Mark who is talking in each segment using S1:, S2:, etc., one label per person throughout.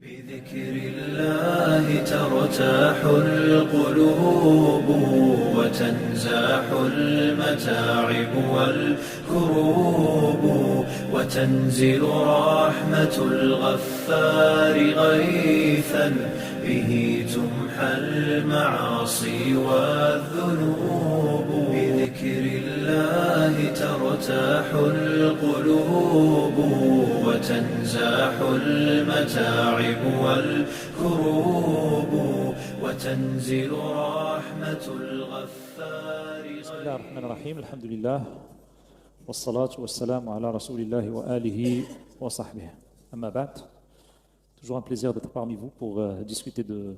S1: بذكر الله ترتاح القلوب وتنزاح المتاعب والكروب وتنزل رحمة الغفار غيثا به تمحى المعاصي والذنوب بذكر الله ترتاح القلوب وتنزاح المتاعب والكروب وتنزل رحمة الغفار.
S2: بسم الله الرحمن الرحيم. الحمد لله والصلاة والسلام على رسول الله وآله وصحبه. أما بعد, toujours un plaisir d'être parmi vous pour discuter de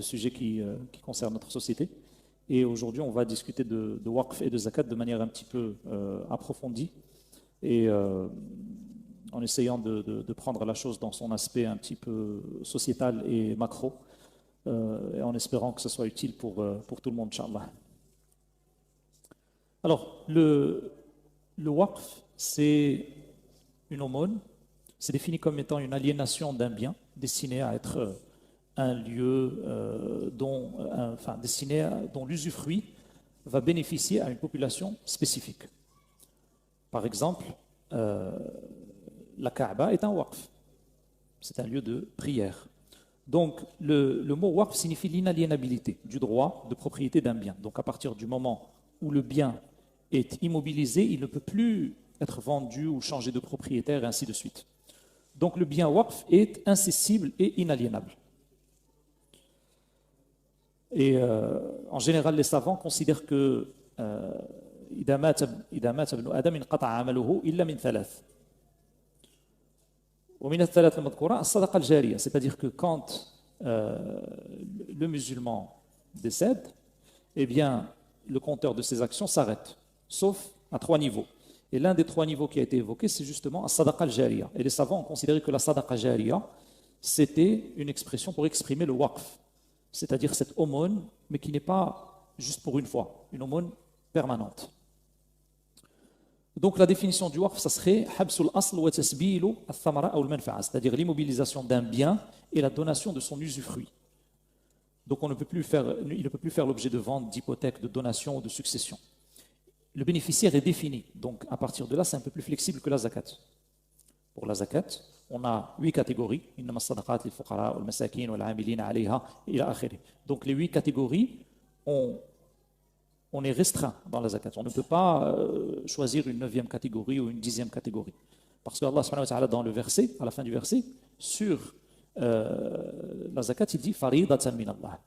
S2: sujets qui concernent notre société. Et aujourd'hui, on va discuter de waqf et de zakat de manière un petit peu approfondie et en essayant de prendre la chose dans son aspect un petit peu sociétal et macro, et en espérant que ce soit utile pour tout le monde, Inch'Allah. Alors, le waqf, c'est une aumône, c'est défini comme étant une aliénation d'un bien destiné à être un lieu dont l'usufruit va bénéficier à une population spécifique. Par exemple, la Kaaba est un waqf, c'est un lieu de prière. Donc, le mot waqf signifie l'inaliénabilité du droit de propriété d'un bien. Donc, à partir du moment où le bien est immobilisé, il ne peut plus être vendu ou changé de propriétaire, et ainsi de suite. Donc, le bien waqf est incessible et inaliénable. Et en général, les savants considèrent que إذا مات ابن آدم انقطع عمله إلا من ثلاث. ومن الثلاث المذكورة الصدقة الجارية, c'est-à-dire que quand le musulman décède, eh bien, le compteur de ses actions s'arrête, sauf à 3 niveaux. Et l'un des 3 niveaux qui a été évoqué, c'est justement as-sadaqa al-jariya. Et les savants ont considéré que la sadaqa jariya, c'était une expression pour exprimer le waqf, c'est-à-dire cette aumône, mais qui n'est pas juste pour une fois, une aumône permanente. Donc la définition du waqf, ça serait habsul asl wa tasbilu al-thamara ou al-manfa'a, c'est-à-dire l'immobilisation d'un bien et la donation de son usufruit. Donc il ne peut plus faire l'objet de vente, d'hypothèque, de donation ou de succession. Le bénéficiaire est défini, donc à partir de là, c'est un peu plus flexible que la zakat. Pour la zakat, on a 8 catégories. Donc les 8 catégories, on est restreint dans la zakat. On ne peut pas choisir une 9e catégorie ou une 10e catégorie. Parce que Allah subhanahu wa ta'ala, dans le verset, à la fin du verset, sur la zakat, il dit faridatan min Allah,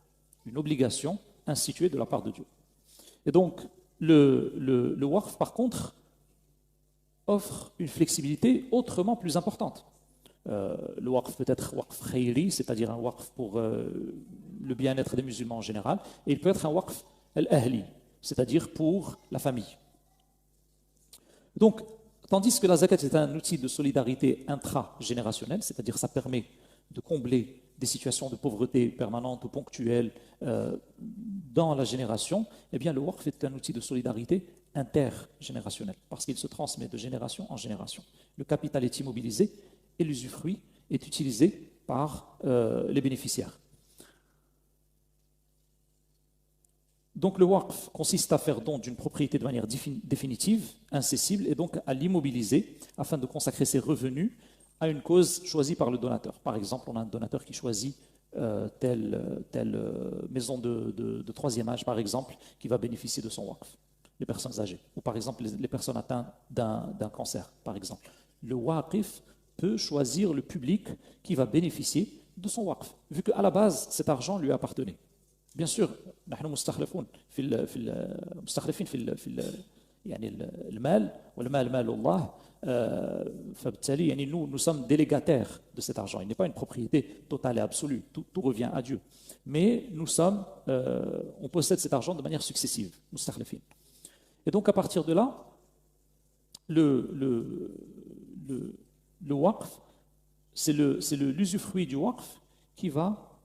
S2: une obligation instituée de la part de Dieu. Et donc, le waqf, par contre, offre une flexibilité autrement plus importante. Le waqf peut être waqf khayri, c'est-à-dire un waqf pour le bien-être des musulmans en général, et il peut être un waqf al-ahli, c'est-à-dire pour la famille. Donc, tandis que la zakat est un outil de solidarité intragénérationnelle, c'est-à-dire ça permet de combler des situations de pauvreté permanente ou ponctuelle dans la génération, eh bien le waqf est un outil de solidarité intergénérationnelle, parce qu'il se transmet de génération en génération. Le capital est immobilisé et l'usufruit est utilisé par les bénéficiaires. Donc le waqf consiste à faire don d'une propriété de manière définitive, incessible, et donc à l'immobiliser afin de consacrer ses revenus à une cause choisie par le donateur. Par exemple, on a un donateur qui choisit telle maison de 3e âge, par exemple, qui va bénéficier de son waqf, les personnes âgées, ou par exemple les personnes atteintes d'un cancer, par exemple. Le waqif peut choisir le public qui va bénéficier de son waqf, vu qu'à la base, cet argent lui appartenait. Bien sûr, نحن مستخلفون مستخلفين في يعني المال والمال مال الله فبالتالي يعني nous sommes délégataires de cet argent. Il n'est pas une propriété totale et absolue, tout revient à Dieu. Mais on possède cet argent de manière successive, مستخلفين. Et donc à partir de là, le waqf, c'est l'usufruit du waqf qui va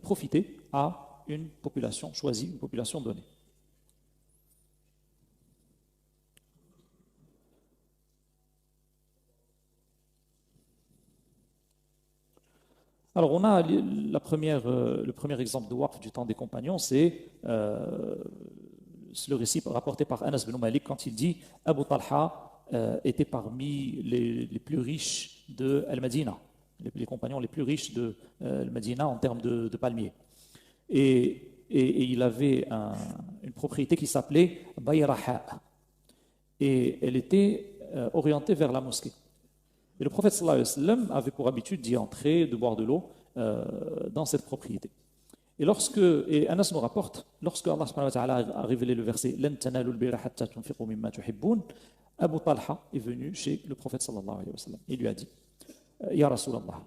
S2: profiter à une population choisie, une population donnée. Alors, on a le premier exemple de waqf du temps des compagnons, c'est le récit rapporté par Anas bin Malik quand il dit Abu Talha était parmi les plus riches de Al-Madina, les compagnons les plus riches de Al-Madina en termes de palmiers. Et il avait une propriété qui s'appelait Bayraha. Et elle était orientée vers la mosquée. Et le prophète sallallahu alayhi wa sallam avait pour habitude d'y entrer, de boire de l'eau dans cette propriété. Et Anas nous rapporte, lorsque Allah subhanahu wa ta'ala a révélé le verset Lan tanalu al-birra hatta tunfiqu mimma tuhibbun, Abu Talha est venu chez le prophète sallallahu alayhi wa sallam. Il lui a dit Ya Rasulallah,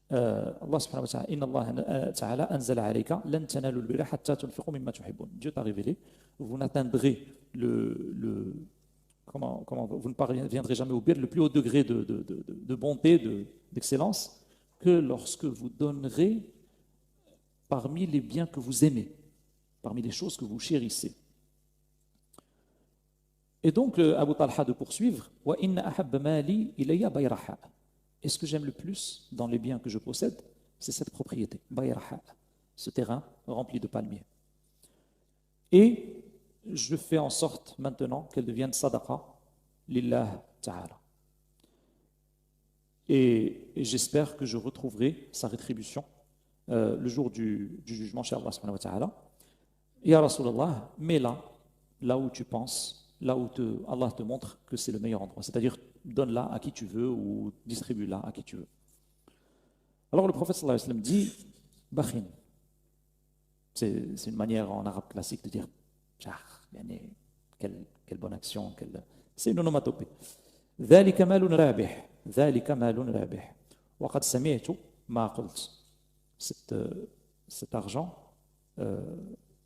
S2: Allah subhanahu wa ta'ala, Inna Allah ta'ala anzala alayka Lan tanalu al-birra hatta tunfiqu mimma tuhibbun. Dieu t'a révélé, vous n'atteindrez vous ne parviendrez jamais au bir, le plus haut degré de bonté, d'excellence, que lorsque vous donnerez parmi les biens que vous aimez, parmi les choses que vous chérissez. Et donc, Abu Talha de poursuivre, Wa inna ahabba mali ilayya bayraha. Et ce que j'aime le plus dans les biens que je possède, c'est cette propriété, bayraha, ce terrain rempli de palmiers. Et je fais en sorte maintenant qu'elle devienne sadaqa lillah ta'ala. Et j'espère que je retrouverai sa rétribution le jour du jugement chez Allah subhanahu wa ta'ala. Ya Rasulallah, mais là où tu penses, là où Allah te montre que c'est le meilleur endroit. C'est-à-dire, donne-la à qui tu veux ou distribue-la à qui tu veux. Alors le prophète sallallahu alayhi wa sallam dit, Bakhin. C'est une manière en arabe classique de dire, quelle bonne action, c'est une onomatopée. ذلك مال رابح ذلك مال رابح وقد سمعت ما قلت. Cet argent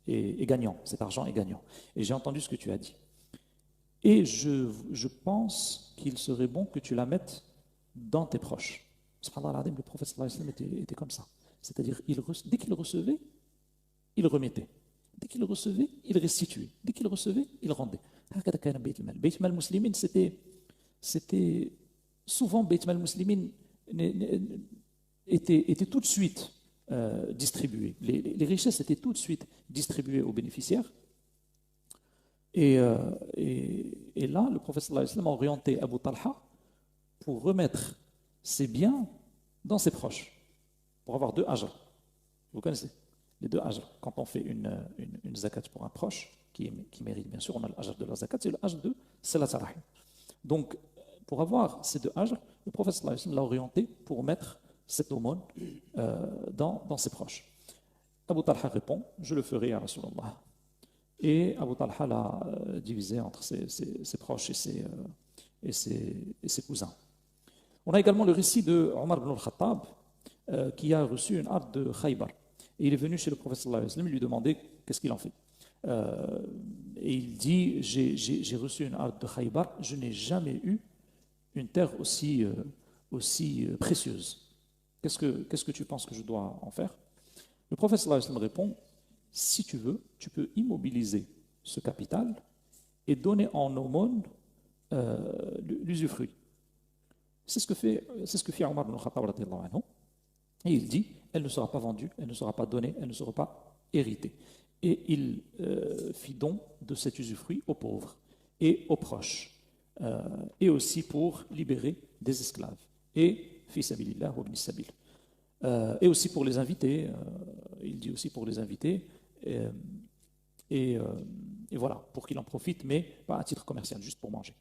S2: est gagnant, cet argent est gagnant. Et j'ai entendu ce que tu as dit. Et je pense qu'il serait bon que tu la mettes dans tes proches. Subhanallah, le prophète sallallahu alayhi wa sallam était comme ça. C'est-à-dire, dès qu'il recevait, il remettait. Dès qu'il recevait, il restituait. Dès qu'il recevait, il rendait. Bayt Mal Muslimin, c'était souvent Bayt Mal Muslimin était tout de suite distribué. Les richesses étaient tout de suite distribuées aux bénéficiaires. Et là, le prophète sallallahu alayhi wa sallam a orienté Abu Talha pour remettre ses biens dans ses proches, pour avoir 2 ajrs. Vous connaissez les 2 ajrs. Quand on fait une zakat pour un proche, qui mérite bien sûr, on a l'ajr de la zakat, c'est le ajr de Salat Rahim. Donc, pour avoir ces 2 ajrs, le prophète sallallahu alayhi wa sallam l'a orienté pour mettre cette aumône dans ses proches. Abu Talha répond, je le ferai à Rasulallah. Et Abu Talha l'a divisé entre ses proches et ses cousins. On a également le récit de Omar ibn al-Khattab qui a reçu une harpe de Khaybar. Et il est venu chez le prophète sallallahu alayhi wa sallam lui demander qu'est-ce qu'il en fait. Et il dit, j'ai reçu une harpe de Khaybar, je n'ai jamais eu une terre aussi précieuse. Qu'est-ce que tu penses que je dois en faire? Le prophète sallallahu alayhi wa sallam répond, si tu veux, tu peux immobiliser ce capital et donner en aumône l'usufruit. C'est ce que fit Omar ibn al-Khattab radiyallahu anhu. Et il dit, elle ne sera pas vendue, elle ne sera pas donnée, elle ne sera pas héritée. Et il fit don de cet usufruit aux pauvres et aux proches, et aussi pour libérer des esclaves, et fi sabilillah wa ibn sabil. Et aussi pour les invités, il dit aussi pour les invités, et voilà, pour qu'ils en profitent, mais pas à titre commercial, juste pour manger.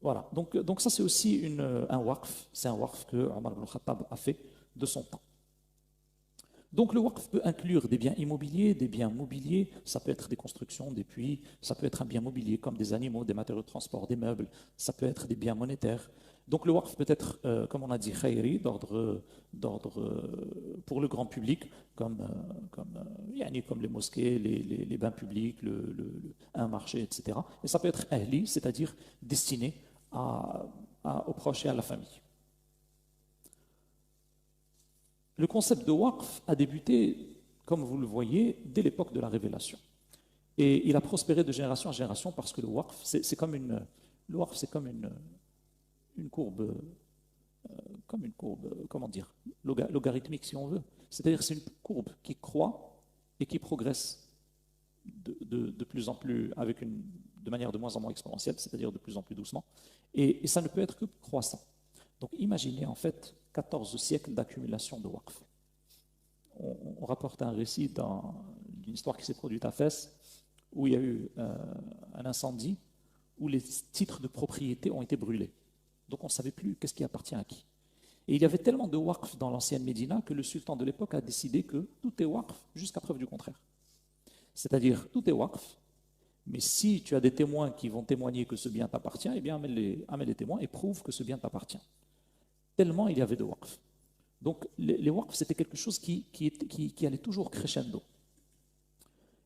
S2: Voilà, donc ça c'est aussi un waqf, c'est un waqf que Omar ibn al-Khattab a fait de son temps. Donc le waqf peut inclure des biens immobiliers, des biens mobiliers, ça peut être des constructions, des puits, ça peut être un bien mobilier comme des animaux, des matériaux de transport, des meubles, ça peut être des biens monétaires. Donc le waqf peut être, comme on a dit, khayri, d'ordre pour le grand public, comme les mosquées, les bains publics, un marché, etc. Et ça peut être ahli, c'est-à-dire destiné aux proches et à la famille. Le concept de waqf a débuté, comme vous le voyez, dès l'époque de la révélation. Et il a prospéré de génération en génération parce que le waqf, c'est comme une courbe, comme une courbe, comment dire, logarithmique si on veut. C'est-à-dire c'est une courbe qui croît et qui progresse de plus en plus, de manière de moins en moins exponentielle, c'est-à-dire de plus en plus doucement. Et ça ne peut être que croissant. Donc imaginez en fait 14 siècles d'accumulation de waqf. On rapporte un récit d'une histoire qui s'est produite à Fès, où il y a eu un incendie, où les titres de propriété ont été brûlés. Donc on ne savait plus qu'est-ce qui appartient à qui. Et il y avait tellement de waqf dans l'ancienne Médina que le sultan de l'époque a décidé que tout est waqf jusqu'à preuve du contraire. C'est-à-dire, tout est waqf, mais si tu as des témoins qui vont témoigner que ce bien t'appartient, eh bien amène les témoins et prouve que ce bien t'appartient. Tellement il y avait de waqf. Donc les waqf, c'était quelque chose qui allait toujours crescendo.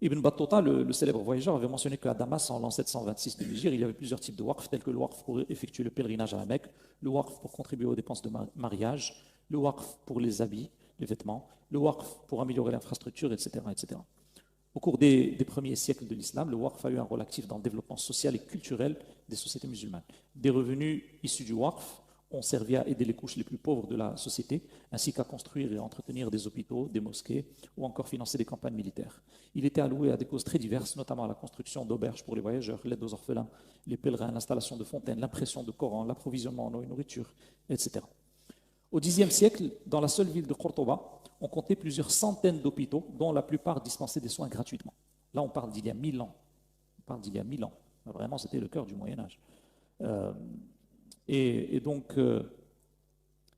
S2: Ibn Battuta, le célèbre voyageur, avait mentionné qu'à Damas, en l'an 726 de l'Hégire, il y avait plusieurs types de waqf, tels que le waqf pour effectuer le pèlerinage à la Mecque, le waqf pour contribuer aux dépenses de mariage, le waqf pour les habits, les vêtements, le waqf pour améliorer l'infrastructure, etc., etc. Au cours des premiers siècles de l'islam, le waqf a eu un rôle actif dans le développement social et culturel des sociétés musulmanes. Des revenus issus du waqf ont servi à aider les couches les plus pauvres de la société, ainsi qu'à construire et entretenir des hôpitaux, des mosquées ou encore financer des campagnes militaires. Il était alloué à des causes très diverses, notamment à la construction d'auberges pour les voyageurs, l'aide aux orphelins, les pèlerins, l'installation de fontaines, l'impression de Coran, l'approvisionnement en eau et nourriture, etc. Au Xe siècle, dans la seule ville de Cordoba, on comptait plusieurs centaines d'hôpitaux, dont la plupart dispensaient des soins gratuitement. Là, on parle d'il y a 1000 ans. On parle d'il y a 1000 ans. Vraiment, c'était le cœur du Moyen-Âge. Et donc,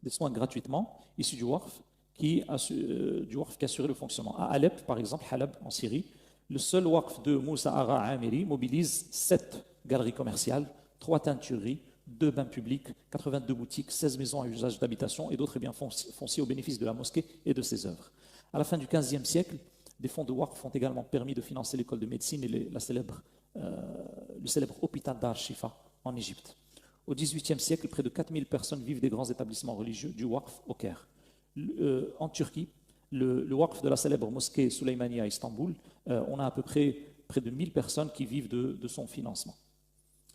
S2: des soins gratuitement, issus du waqf, qui assurait le fonctionnement. À Alep, par exemple, Halab, en Syrie, le seul waqf de Moussa Agha Amiri mobilise 7 galeries commerciales, 3 teintureries, 2 bains publics, 82 boutiques, 16 maisons à usage d'habitation et d'autres biens fonciers au bénéfice de la mosquée et de ses œuvres. À la fin du XVe siècle, des fonds de waqf ont également permis de financer l'école de médecine et le célèbre hôpital d'Ar-Shifa en Égypte. Au XVIIIe siècle, près de 4000 personnes vivent des grands établissements religieux du waqf au Caire. En Turquie, le waqf de la célèbre mosquée Süleymaniye à Istanbul, on a à peu près de 1000 personnes qui vivent de son financement.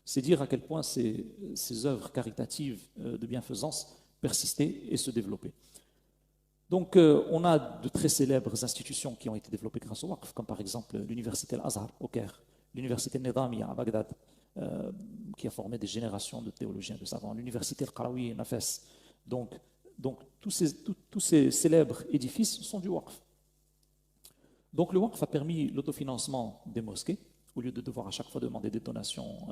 S2: C'est dire à quel point ces œuvres caritatives de bienfaisance persistaient et se développaient. Donc, on a de très célèbres institutions qui ont été développées grâce au waqf, comme par exemple l'université Al-Azhar au Caire, l'université Nidhamia à Bagdad, qui a formé des générations de théologiens, de savants, l'université Al-Qarawiyya à Fès. Donc tous ces célèbres édifices sont du waqf. Donc le waqf a permis l'autofinancement des mosquées. Au lieu de devoir à chaque fois demander des donations,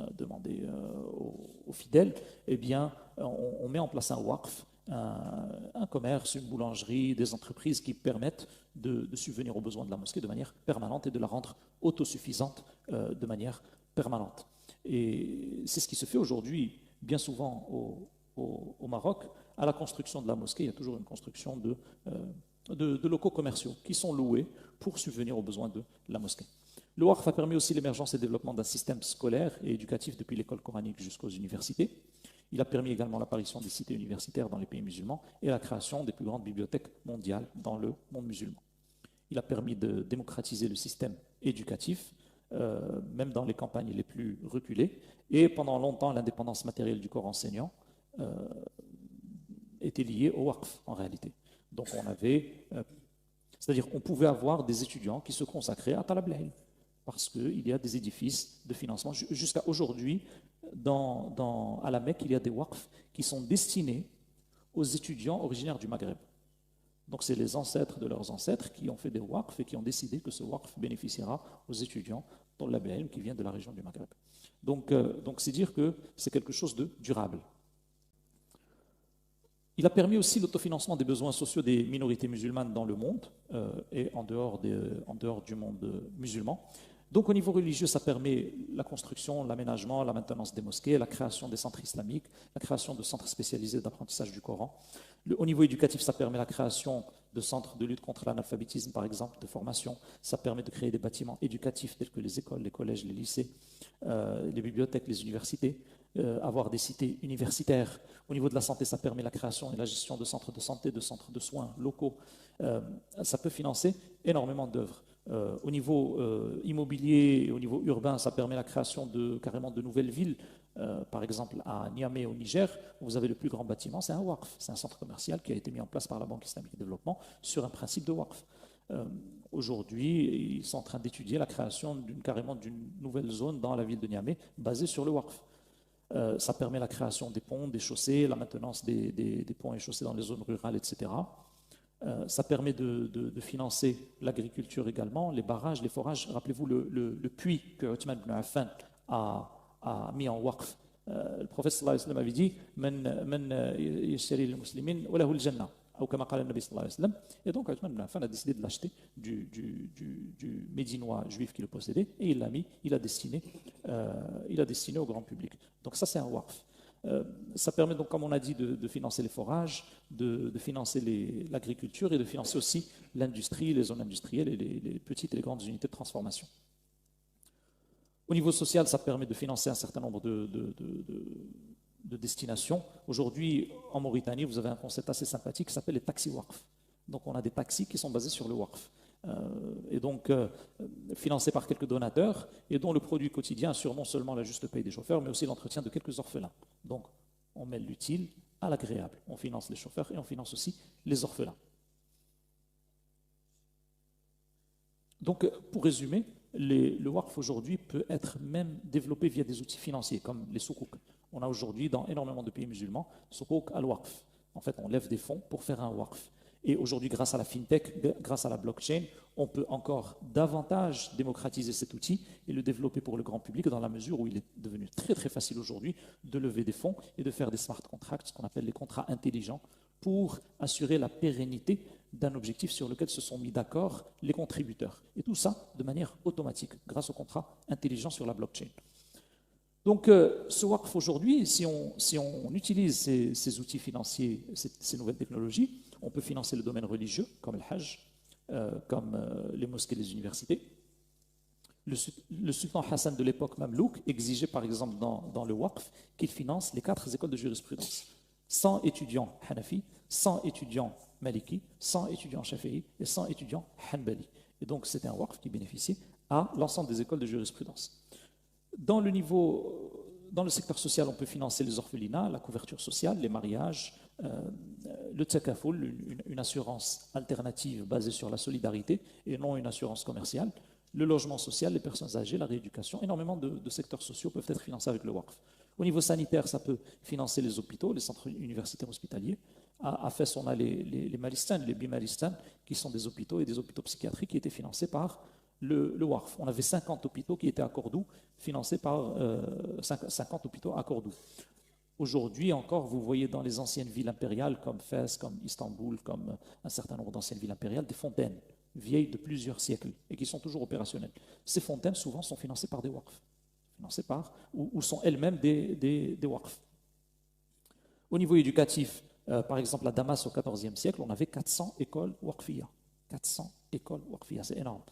S2: aux fidèles, eh bien, on met en place un waqf, un commerce, une boulangerie, des entreprises qui permettent de subvenir aux besoins de la mosquée de manière permanente et de la rendre autosuffisante de manière permanente. Et c'est ce qui se fait aujourd'hui bien souvent au Maroc. À la construction de la mosquée, il y a toujours une construction de locaux commerciaux qui sont loués pour subvenir aux besoins de la mosquée. Le waqf a permis aussi l'émergence et le développement d'un système scolaire et éducatif depuis l'école coranique jusqu'aux universités. Il a permis également l'apparition des cités universitaires dans les pays musulmans et la création des plus grandes bibliothèques mondiales dans le monde musulman. Il a permis de démocratiser le système éducatif, même dans les campagnes les plus reculées. Et pendant longtemps, l'indépendance matérielle du corps enseignant était liée au waqf en réalité. Donc c'est-à-dire on pouvait avoir des étudiants qui se consacraient à Talab al-Ilm, parce qu'il y a des édifices de financement. Jusqu'à aujourd'hui, à la Mecque, il y a des waqf qui sont destinés aux étudiants originaires du Maghreb. Donc c'est les ancêtres de leurs ancêtres qui ont fait des waqf et qui ont décidé que ce waqf bénéficiera aux étudiants Talab al-Ilm qui viennent de la région du Maghreb. Donc c'est dire que c'est quelque chose de durable. Il a permis aussi l'autofinancement des besoins sociaux des minorités musulmanes dans le monde et en dehors du monde musulman. Donc au niveau religieux, ça permet la construction, l'aménagement, la maintenance des mosquées, la création des centres islamiques, la création de centres spécialisés d'apprentissage du Coran. Au niveau éducatif, ça permet la création de centres de lutte contre l'analphabétisme, par exemple, de formation. Ça permet de créer des bâtiments éducatifs tels que les écoles, les collèges, les lycées, les bibliothèques, les universités, avoir des cités universitaires. Au niveau de la santé, ça permet la création et la gestion de centres de santé, de centres de soins locaux. Ça peut financer énormément d'œuvres. Au niveau immobilier et au niveau urbain, ça permet la création carrément de nouvelles villes Par exemple, à Niamey au Niger, vous avez le plus grand bâtiment, c'est un waqf. C'est un centre commercial qui a été mis en place par la Banque islamique de développement sur un principe de waqf. Aujourd'hui, ils sont en train d'étudier la création carrément d'une nouvelle zone dans la ville de Niamey basée sur le waqf. Ça permet la création des ponts, des chaussées, la maintenance des ponts et chaussées dans les zones rurales, etc. Ça permet de financer l'agriculture également, les barrages, les forages. Rappelez-vous le puits que Uthman ibn Affan a mis en waqf. Le prophète sallallahu alayhi wa sallam avait dit Man yashtari al-muslimin wa lahu al-jannah. Ou comme a dit le Nabi sallallahu alayhi wa sallam. Et donc Uthman ibn Affan a décidé de l'acheter du Médinois juif qui le possédait et il l'a mis, il a destiné au grand public. Donc ça c'est un waqf. Ça permet donc, comme on a dit, de financer les forages, de financer l'agriculture et de financer aussi l'industrie, les zones industrielles et les petites et les grandes unités de transformation. Au niveau social, ça permet de financer un certain nombre de destinations. Aujourd'hui, en Mauritanie, vous avez un concept assez sympathique qui s'appelle les taxis waqf. Donc on a des taxis qui sont basés sur le waqf. Et donc financés par quelques donateurs et dont le produit quotidien assure non seulement la juste paye des chauffeurs, mais aussi l'entretien de quelques orphelins. Donc on mêle l'utile à l'agréable. On finance les chauffeurs et on finance aussi les orphelins. Donc pour résumer, le waqf aujourd'hui peut être même développé via des outils financiers comme les soukouk. On a aujourd'hui dans énormément de pays musulmans soukouk al-waqf. En fait, on lève des fonds pour faire un waqf. Et aujourd'hui, grâce à la fintech, grâce à la blockchain, on peut encore davantage démocratiser cet outil et le développer pour le grand public dans la mesure où il est devenu très très facile aujourd'hui de lever des fonds et de faire des smart contracts, ce qu'on appelle les contrats intelligents, pour assurer la pérennité d'un objectif sur lequel se sont mis d'accord les contributeurs. Et tout ça de manière automatique, grâce aux contrats intelligents sur la blockchain. Donc, ce waqf aujourd'hui, si on utilise ces outils financiers, ces nouvelles technologies, on peut financer le domaine religieux, comme le Hajj, comme les mosquées et les universités. Le sultan Hassan de l'époque Mamelouk exigeait par exemple dans le waqf qu'il finance les 4 écoles de jurisprudence. 100 étudiants Hanafi, 100 étudiants Maliki, 100 étudiants Shafi'i et 100 étudiants Hanbali. Et donc c'était un waqf qui bénéficiait à l'ensemble des écoles de jurisprudence. Dans le secteur social, on peut financer les orphelinats, la couverture sociale, les mariages, le takaful, une assurance alternative basée sur la solidarité et non une assurance commerciale, le logement social, les personnes âgées, la rééducation. Énormément de secteurs sociaux peuvent être financés avec le waqf. Au niveau sanitaire, ça peut financer les hôpitaux, les centres universitaires hospitaliers. À Fès, on a les Malistan, les Bimalistan, qui sont des hôpitaux et des hôpitaux psychiatriques qui étaient financés par le waqf. On avait 50 hôpitaux qui étaient à Cordoue, financés par 50 hôpitaux à Cordoue. Aujourd'hui encore, vous voyez dans les anciennes villes impériales comme Fès, comme Istanbul, comme un certain nombre d'anciennes villes impériales, des fontaines vieilles de plusieurs siècles et qui sont toujours opérationnelles. Ces fontaines, souvent, sont financées par des waqf, financées par, ou sont elles-mêmes des waqf. Au niveau éducatif, par exemple, à Damas, au XIVe siècle, on avait 400 écoles waqfiyya. 400 écoles waqfiyya, c'est énorme.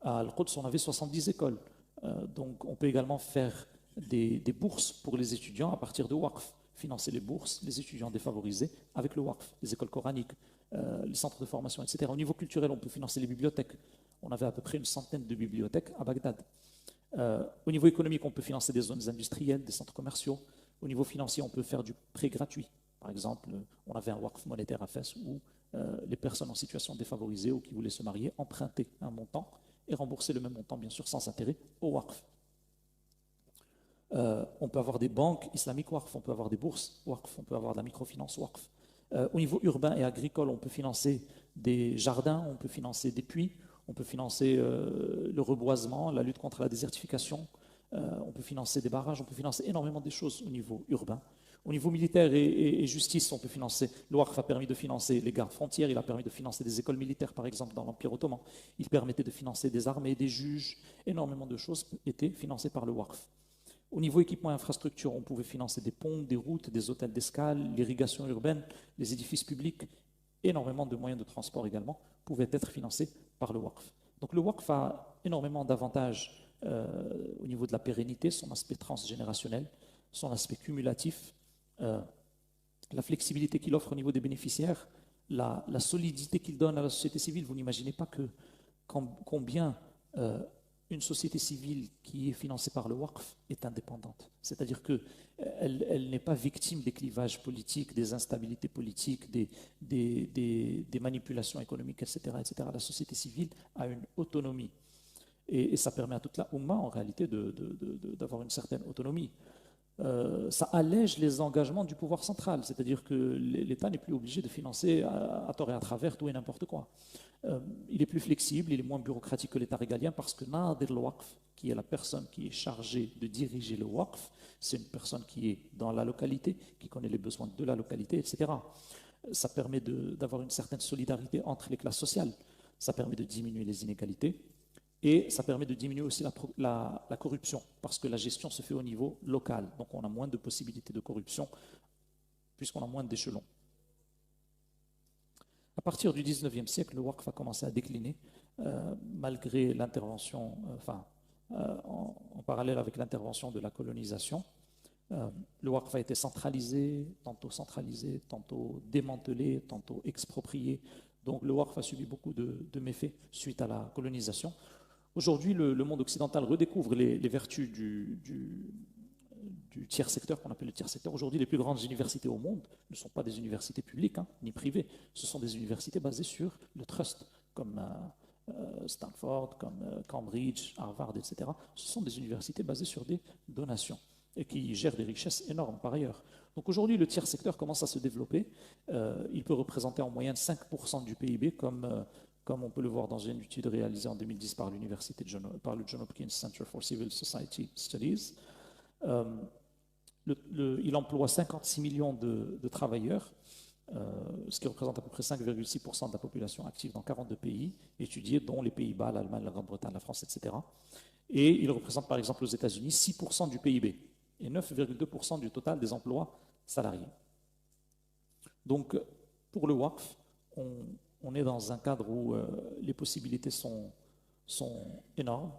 S2: À Al-Quds, on avait 70 écoles. Donc, on peut également faire des bourses pour les étudiants à partir de waqf. Financer les bourses, les étudiants défavorisés avec le waqf, les écoles coraniques, les centres de formation, etc. Au niveau culturel, on peut financer les bibliothèques. On avait à peu près une centaine de bibliothèques à Bagdad. Au niveau économique, on peut financer des zones industrielles, des centres commerciaux. Au niveau financier, on peut faire du prêt gratuit. Par exemple, on avait un waqf monétaire à Fès où les personnes en situation défavorisée ou qui voulaient se marier empruntaient un montant et rembourser le même montant, bien sûr, sans intérêt, au waqf. On peut avoir des banques islamiques waqf, on peut avoir des bourses waqf, on peut avoir de la microfinance waqf. Au niveau urbain et agricole, on peut financer des jardins, on peut financer des puits, on peut financer le reboisement, la lutte contre la désertification, on peut financer des barrages, on peut financer énormément de choses au niveau urbain. Au niveau militaire et justice, on peut financer. Le waqf a permis de financer les gardes frontières, il a permis de financer des écoles militaires, par exemple, dans l'Empire ottoman. Il permettait de financer des armées, des juges. Énormément de choses étaient financées par le waqf. Au niveau équipement et infrastructure, on pouvait financer des ponts, des routes, des hôtels d'escale, l'irrigation urbaine, les édifices publics. Énormément de moyens de transport également pouvaient être financés par le waqf. Donc le waqf a énormément d'avantages au niveau de la pérennité, son aspect transgénérationnel, son aspect cumulatif, la flexibilité qu'il offre au niveau des bénéficiaires, la solidité qu'il donne à la société civile. Vous n'imaginez pas combien une société civile qui est financée par le Waqf est indépendante. C'est-à-dire qu'elle n'est pas victime des clivages politiques, des instabilités politiques, des manipulations économiques, etc., etc. La société civile a une autonomie. Et ça permet à toute la Oumma, en réalité, d'avoir une certaine autonomie. Ça allège les engagements du pouvoir central, c'est-à-dire que l'État n'est plus obligé de financer à tort et à travers tout et n'importe quoi. Il est plus flexible, il est moins bureaucratique que l'État régalien parce que Nadir al-Waqf, qui est la personne qui est chargée de diriger le Waqf, c'est une personne qui est dans la localité, qui connaît les besoins de la localité, etc. Ça permet d'avoir une certaine solidarité entre les classes sociales, ça permet de diminuer les inégalités. Et ça permet de diminuer aussi la corruption, parce que la gestion se fait au niveau local. Donc on a moins de possibilités de corruption, puisqu'on a moins d'échelons. À partir du 19e siècle, le Waqf a commencé à décliner, malgré l'intervention, en parallèle avec l'intervention de la colonisation. Le Waqf a été centralisé, tantôt démantelé, tantôt exproprié. Donc le Waqf a subi beaucoup de méfaits suite à la colonisation. Aujourd'hui, le monde occidental redécouvre les vertus du tiers secteur, qu'on appelle le tiers secteur. Aujourd'hui, les plus grandes universités au monde ne sont pas des universités publiques, ni privées. Ce sont des universités basées sur le trust, comme Stanford, comme Cambridge, Harvard, etc. Ce sont des universités basées sur des donations et qui gèrent des richesses énormes par ailleurs. Donc aujourd'hui, le tiers secteur commence à se développer. Il peut représenter en moyenne 5% du PIB, comme on peut le voir dans une étude réalisée en 2010 par par le John Hopkins Center for Civil Society Studies. Il emploie 56 millions de travailleurs, ce qui représente à peu près 5,6% de la population active dans 42 pays étudiés, dont les Pays-Bas, l'Allemagne, la Grande-Bretagne, la France, etc. Et il représente par exemple aux États-Unis 6% du PIB et 9,2% du total des emplois salariés. Donc, pour le Waqf, on est dans un cadre où les possibilités sont énormes.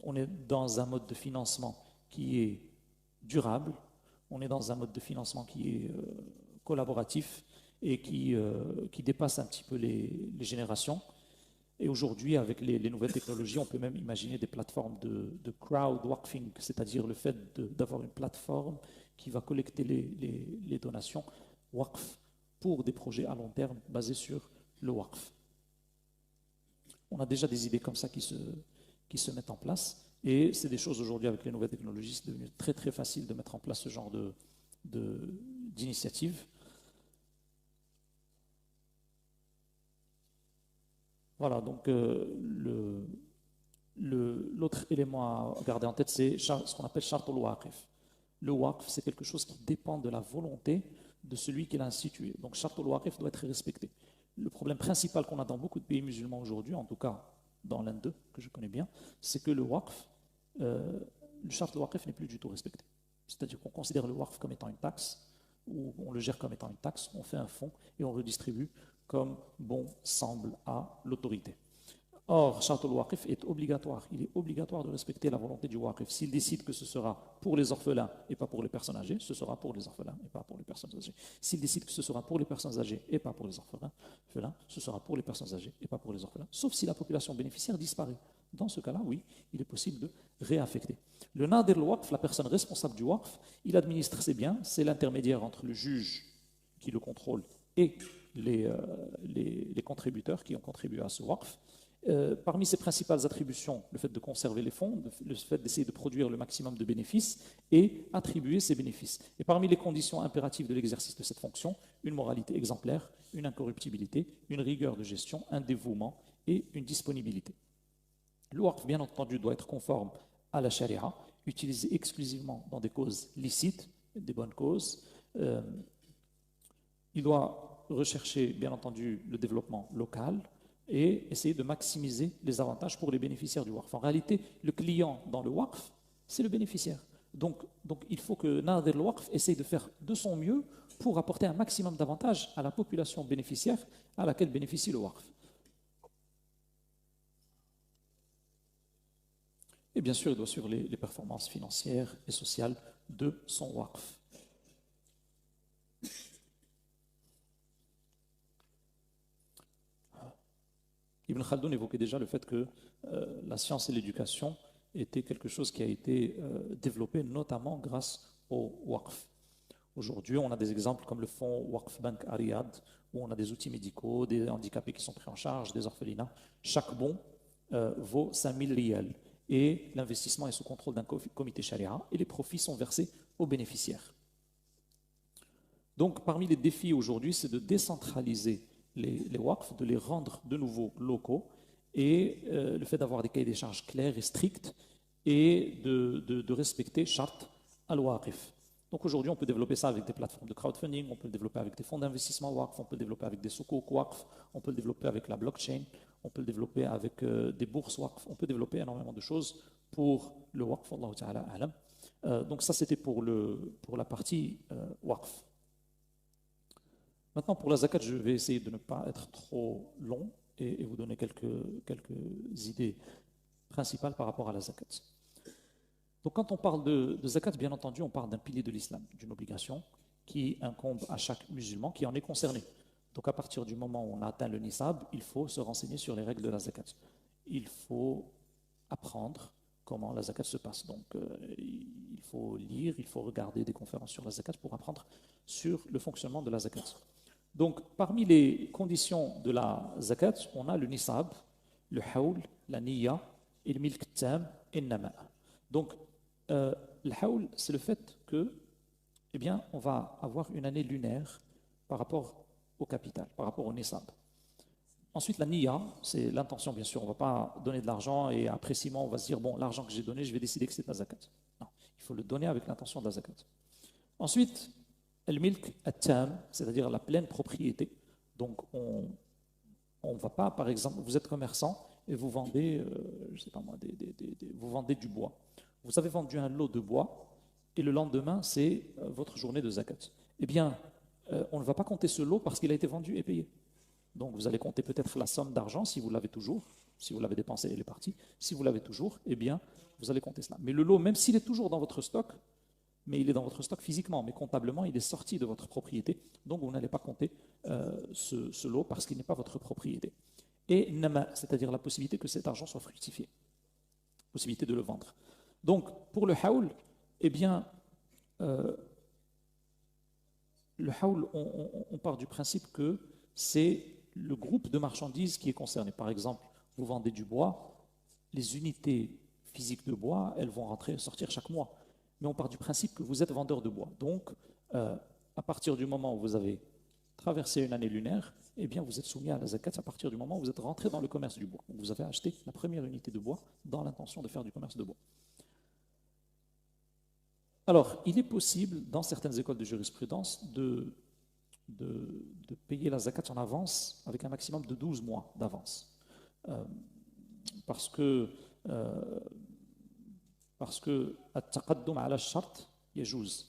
S2: On est dans un mode de financement qui est durable. On est dans un mode de financement qui est collaboratif et qui dépasse un petit peu les générations. Et aujourd'hui, avec les nouvelles technologies, on peut même imaginer des plateformes de crowd-waqfing, c'est-à-dire le fait d'avoir une plateforme qui va collecter les donations waqf pour des projets à long terme basés sur le waqf. On a déjà des idées comme ça qui se mettent en place, et c'est des choses aujourd'hui avec les nouvelles technologies, c'est devenu très très facile de mettre en place ce genre d'initiative. Voilà, donc l'autre élément à garder en tête, c'est ce qu'on appelle Shart al-Waqif. Le Waqf, c'est quelque chose qui dépend de la volonté de celui qui l'a institué. Donc Shart al-Waqif doit être respecté. Le problème principal qu'on a dans beaucoup de pays musulmans aujourd'hui, en tout cas dans l'Inde, que je connais bien, c'est que le Waqf, le Shart al-Waqif n'est plus du tout respecté. C'est-à-dire qu'on considère le Waqf comme étant une taxe, ou on le gère comme étant une taxe, on fait un fonds et on redistribue comme bon semble à l'autorité. Or, Shart al-Waqif est obligatoire. Il est obligatoire de respecter la volonté du Waqif. S'il décide que ce sera pour les orphelins et pas pour les personnes âgées, ce sera pour les orphelins et pas pour les personnes âgées. S'il décide que ce sera pour les personnes âgées et pas pour les orphelins, ce sera pour les personnes âgées et pas pour les orphelins, sauf si la population bénéficiaire disparaît. Dans ce cas-là, oui, il est possible de réaffecter. Le Nadir al-Waqf, la personne responsable du Waqf, il administre ses biens, c'est l'intermédiaire entre le juge qui le contrôle et les contributeurs qui ont contribué à ce Waqf. Parmi ses principales attributions, le fait de conserver les fonds, le fait d'essayer de produire le maximum de bénéfices et attribuer ces bénéfices. Et parmi les conditions impératives de l'exercice de cette fonction, une moralité exemplaire, une incorruptibilité, une rigueur de gestion, un dévouement et une disponibilité. Le Waqf, bien entendu, doit être conforme à la charia, utilisé exclusivement dans des causes licites, des bonnes causes. Il doit rechercher, bien entendu, le développement local et essayer de maximiser les avantages pour les bénéficiaires du Waqf. En réalité, le client dans le Waqf, c'est le bénéficiaire. Donc il faut que Nadir al-Waqf essaye de faire de son mieux pour apporter un maximum d'avantages à la population bénéficiaire à laquelle bénéficie le Waqf. Et bien sûr, il doit suivre les performances financières et sociales de son Waqf. Ibn Ibn Khaldoun évoquait déjà le fait que la science et l'éducation étaient quelque chose qui a été développé notamment grâce au waqf. Aujourd'hui, on a des exemples comme le fonds Waqf Bank à Riyad, où on a des outils médicaux, des handicapés qui sont pris en charge, des orphelinats. Chaque bon vaut 5000 riyals. Et l'investissement est sous contrôle d'un comité charia et les profits sont versés aux bénéficiaires. Donc, parmi les défis aujourd'hui, c'est de décentraliser les waqf, de les rendre de nouveau locaux et le fait d'avoir des cahiers des charges clairs et stricts et de respecter charte al-waqif. Donc aujourd'hui, on peut développer ça avec des plateformes de crowdfunding, on peut le développer avec des fonds d'investissement waqf, on peut le développer avec des sukuk waqf, on peut le développer avec la blockchain, on peut le développer avec des bourses waqf, on peut développer énormément de choses pour le waqf, Allahu ta'ala a'lam. Donc ça, c'était pour la partie waqf. Maintenant, pour la zakat, je vais essayer de ne pas être trop long et vous donner quelques idées principales par rapport à la zakat. Donc quand on parle de zakat, bien entendu, on parle d'un pilier de l'islam, d'une obligation qui incombe à chaque musulman qui en est concerné. Donc à partir du moment où on a atteint le nisab, il faut se renseigner sur les règles de la zakat. Il faut apprendre comment la zakat se passe. Donc il faut lire, il faut regarder des conférences sur la zakat pour apprendre sur le fonctionnement de la zakat. Donc parmi les conditions de la zakat, on a le nisab, le haoul, la niyya, et le milk tam et le nama. Donc le haoul, c'est le fait que, eh bien, on va avoir une année lunaire par rapport au capital, par rapport au nisab. Ensuite, la niyya, c'est l'intention, bien sûr. On ne va pas donner de l'argent et après 6 mois, on va se dire, bon, l'argent que j'ai donné, je vais décider que c'est de la zakat. Non, il faut le donner avec l'intention de la zakat. Ensuite, le milk at-tam, c'est-à-dire la pleine propriété. Donc, on ne va pas, par exemple, vous êtes commerçant et vous vendez, je ne sais pas moi, vous vendez du bois. Vous avez vendu un lot de bois et le lendemain, c'est votre journée de zakat. Eh bien, on ne va pas compter ce lot parce qu'il a été vendu et payé. Donc, vous allez compter peut-être la somme d'argent si vous l'avez toujours. Si vous l'avez dépensé, elle est partie. Si vous l'avez toujours, eh bien, vous allez compter cela. Mais le lot, même s'il est toujours dans votre stock, mais il est dans votre stock physiquement, mais comptablement, il est sorti de votre propriété. Donc, vous n'allez pas compter ce lot parce qu'il n'est pas votre propriété. Et nama, c'est-à-dire la possibilité que cet argent soit fructifié, possibilité de le vendre. Donc, pour le haoul, eh bien, le haoul, on part du principe que c'est le groupe de marchandises qui est concerné. Par exemple, vous vendez du bois, les unités physiques de bois, elles vont rentrer et sortir chaque mois. Mais on part du principe que vous êtes vendeur de bois. Donc, à partir du moment où vous avez traversé une année lunaire, eh bien, vous êtes soumis à la zakat à partir du moment où vous êtes rentré dans le commerce du bois. Donc, vous avez acheté la première unité de bois dans l'intention de faire du commerce de bois. Alors, il est possible, dans certaines écoles de jurisprudence, de payer la zakat en avance avec un maximum de 12 mois d'avance. Parce que التقدم على الشرط يجوز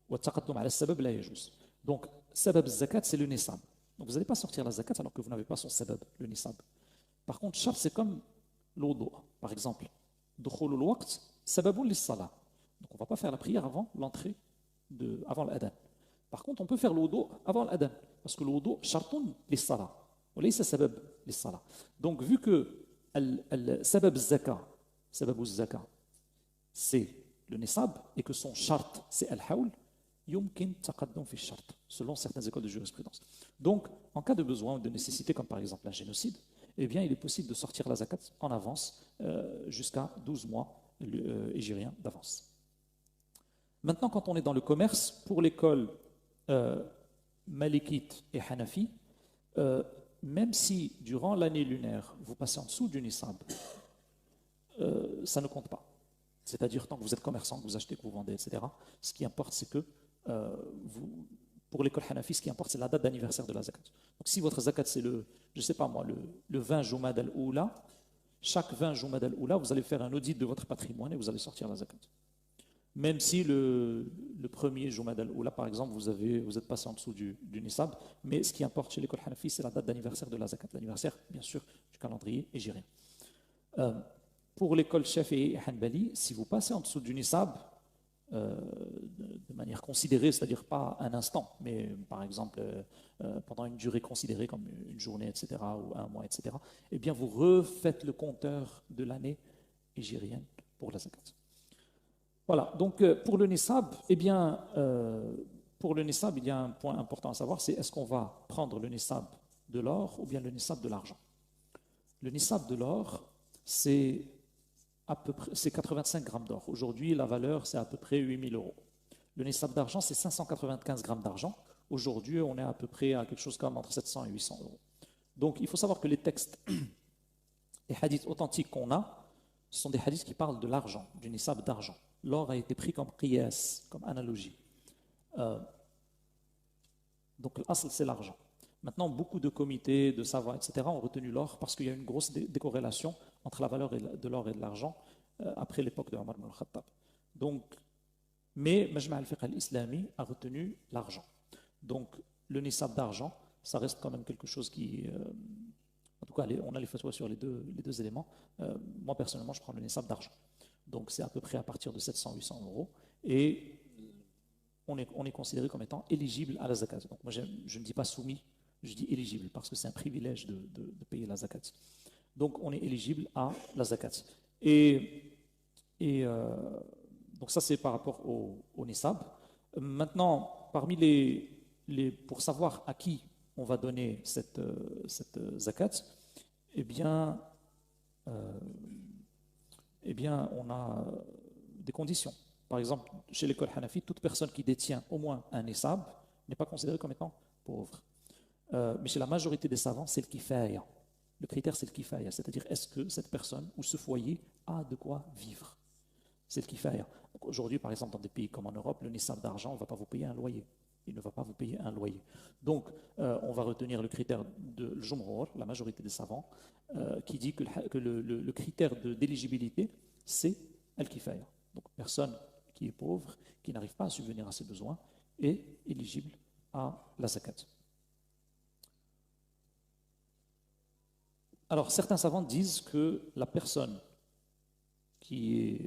S2: والتقدم على السبب لا يجوز. Donc, sabab zakat, c'est le nisab. Donc, vous n'allez pas sortir la zakat alors que vous n'avez pas son sabab, le nisab. Par contre, shart, c'est comme l'odo. Par exemple, dukhulul waqt sababun lis-salah. Donc, on ne va pas faire la prière avant l'entrée, avant l'adhan. Par contre, on peut faire l'odo avant l'adhan. Parce que l'odo, shartun lis-salah. Ou laysa sabab lis-salah. Donc, vu que sabab zakat, c'est le nisab et que son shart, c'est al-hawl, yumkin taqaddum fi shart, selon certaines écoles de jurisprudence. Donc, en cas de besoin ou de nécessité, comme par exemple un génocide, eh bien, il est possible de sortir la zakat en avance jusqu'à 12 mois hégiriens d'avance. Maintenant, quand on est dans le commerce, pour l'école malikite et hanafi, même si durant l'année lunaire, vous passez en dessous du nisab, ça ne compte pas. C'est-à-dire, tant que vous êtes commerçant, que vous achetez, que vous vendez, etc., ce qui importe, c'est que pour l'école hanafi, ce qui importe, c'est la date d'anniversaire de la zakat. Donc, si votre zakat, c'est je ne sais pas moi, le 20 Jumad al-Oula, chaque 20 Jumad al-Oula, vous allez faire un audit de votre patrimoine et vous allez sortir la zakat. Même si le premier Jumad al-Oula, par exemple, vous êtes passé en dessous du nisab, mais ce qui importe chez l'école hanafi, c'est la date d'anniversaire de la zakat. L'anniversaire, bien sûr, du calendrier hégirien. Pour l'école Shafi'i et Hanbali, si vous passez en dessous du nisab, de manière considérée, c'est-à-dire pas un instant, mais par exemple pendant une durée considérée comme une journée, etc., ou un mois, etc., eh bien vous refaites le compteur de l'année hégérienne pour la zakat. Voilà, donc pour le nisab, eh bien, pour le nisab, il y a un point important à savoir, c'est est-ce qu'on va prendre le nisab de l'or ou bien le nisab de l'argent. Le nisab de l'or, c'est à peu près, c'est 85 grammes d'or. Aujourd'hui, la valeur, c'est à peu près 8 000 euros. Le nisab d'argent, c'est 595 grammes d'argent. Aujourd'hui, on est à peu près à quelque chose comme entre 700 et 800 euros. Donc, il faut savoir que les textes, les hadiths authentiques qu'on a, ce sont des hadiths qui parlent de l'argent, du nisab d'argent. L'or a été pris comme qiyas, comme analogie. Euh, donc l'asl, c'est l'argent. Maintenant, beaucoup de comités, de savants, etc., ont retenu l'or parce qu'il y a une grosse décorrélation entre la valeur de l'or et de l'argent après l'époque de Omar ibn al-Khattab. Donc, mais Majma' al-Fiqh al-Islami a retenu l'argent. Donc, le nisab d'argent, ça reste quand même quelque chose qui... en tout cas, on a les fatwas sur les deux éléments. Moi, personnellement, je prends le nisab d'argent. Donc, c'est à peu près à partir de 700-800 euros. Et on est considéré comme étant éligible à la zakat. Donc, moi, je ne dis pas soumis, je dis éligible, parce que c'est un privilège de payer la zakat. Donc, on est éligible à la zakat. Donc, ça, c'est par rapport au nisab. Maintenant, parmi pour savoir à qui on va donner cette zakat, eh bien, on a des conditions. Par exemple, chez l'école Hanafi, toute personne qui détient au moins un nisab n'est pas considérée comme étant pauvre. Mais chez la majorité des savants, c'est le kifaya. Le critère, c'est le kifaya, c'est-à-dire est-ce que cette personne ou ce foyer a de quoi vivre. C'est le kifaya. Aujourd'hui, par exemple, dans des pays comme en Europe, le nisab d'argent ne va pas vous payer un loyer. Il ne va pas vous payer un loyer. Donc, on va retenir le critère de Jumhur, la majorité des savants, qui dit que le critère d'éligibilité, c'est al-kifaya. Donc, personne qui est pauvre, qui n'arrive pas à subvenir à ses besoins, est éligible à la zakat. Alors, certains savants disent que la personne qui